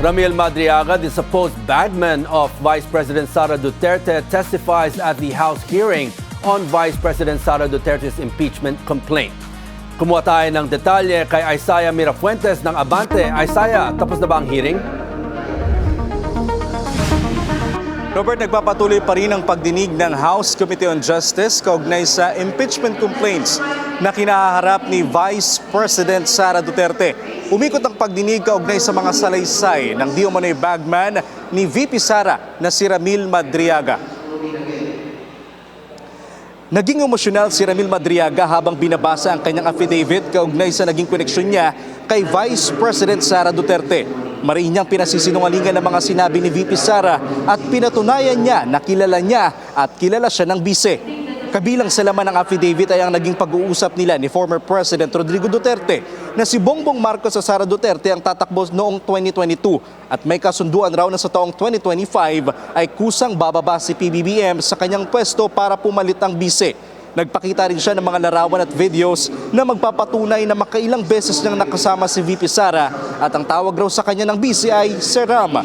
Ramil Madriaga, the supposed bagman of Vice President Sara Duterte, testifies at the House hearing on Vice President Sara Duterte's impeachment complaint. Kumuha tayo ng detalye kay Isaiah Mirafuentes ng Abante. Isaiah, tapos na ba ang hearing? Robert, nagpapatuloy pa rin ang pagdinig ng House Committee on Justice kaugnay sa impeachment complaints na kinaharap ni Vice President Sara Duterte. Umikot ang pagdinig kaugnay sa mga salaysay ng di umano'y bagman ni VP Sara na si Ramil Madriaga. Naging emosyonal si Ramil Madriaga habang binabasa ang kanyang affidavit kaugnay sa naging koneksyon niya kay Vice President Sara Duterte. Mariin niyang pinasisinungalingan ng mga sinabi ni VP Sara at pinatunayan niya na kilala niya at kilala siya ng bise. Kabilang sa laman ng affidavit ay ang naging pag-uusap nila ni former President Rodrigo Duterte na si Bongbong Marcos sa Sara Duterte ang tatakbo noong 2022 at may kasunduan raw na sa taong 2025 ay kusang bababa si PBBM sa kanyang pwesto para pumalit ang bise. Nagpakita rin siya ng mga larawan at videos na magpapatunay na makailang beses niyang nakasama si VP Sara at ang tawag raw sa kanya ng bise ay Seram.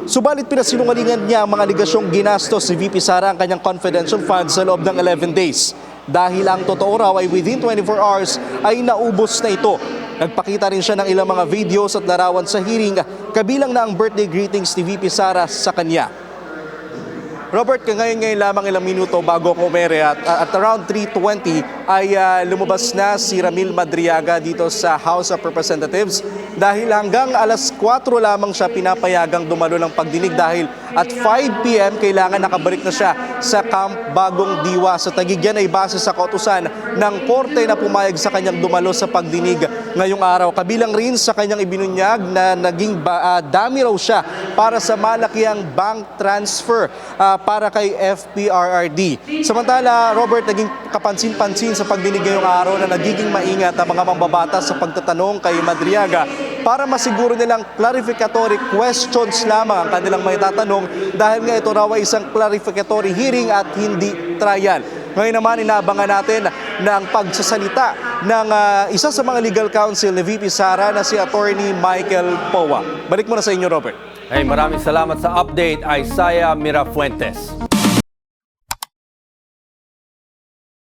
Subalit pinasinungalingan niya ang mga aligasyong ginastos si VP Sara ang kanyang confidential funds sa loob ng 11 days. Dahil ang totoo raw ay within 24 hours ay naubos na ito. Nagpakita rin siya ng ilang mga videos at larawan sa hearing, kabilang na ang birthday greetings ni VP Sara sa kanya. Robert, ngayon lamang ilang minuto bago ako umere at around 3:20 ay lumabas na si Ramil Madriaga dito sa House of Representatives dahil hanggang alas 4 lamang siya pinapayagang dumalo ng pagdinig dahil at 5 p.m. kailangan nakabalik na siya sa Camp Bagong Diwa sa Taguig. Yan ay base sa kautusan ng korte na pumayag sa kanyang dumalo sa pagdinig ngayong araw. Kabilang rin sa kanyang ibinunyag na naging dami raw siya para sa malakiang bank transfer para kay FPRRD. Samantala, Robert, naging kapansin-pansin sa pagdinig ngayong araw na nagiging maingat ang mga mambabatas sa pagtatanong kay Madriaga para masiguro nilang clarificatory questions lamang ang kanilang may tatanong dahil nga ito raw ay isang clarificatory hearing at hindi trial. Ngayon naman, inaabangan natin na ang pagsasalita ng isa sa mga legal counsel ni VP Sara na si Attorney Michael Powa. Balik muna sa inyo, Robert. Maraming salamat sa update, Isaiah Mirafuentes.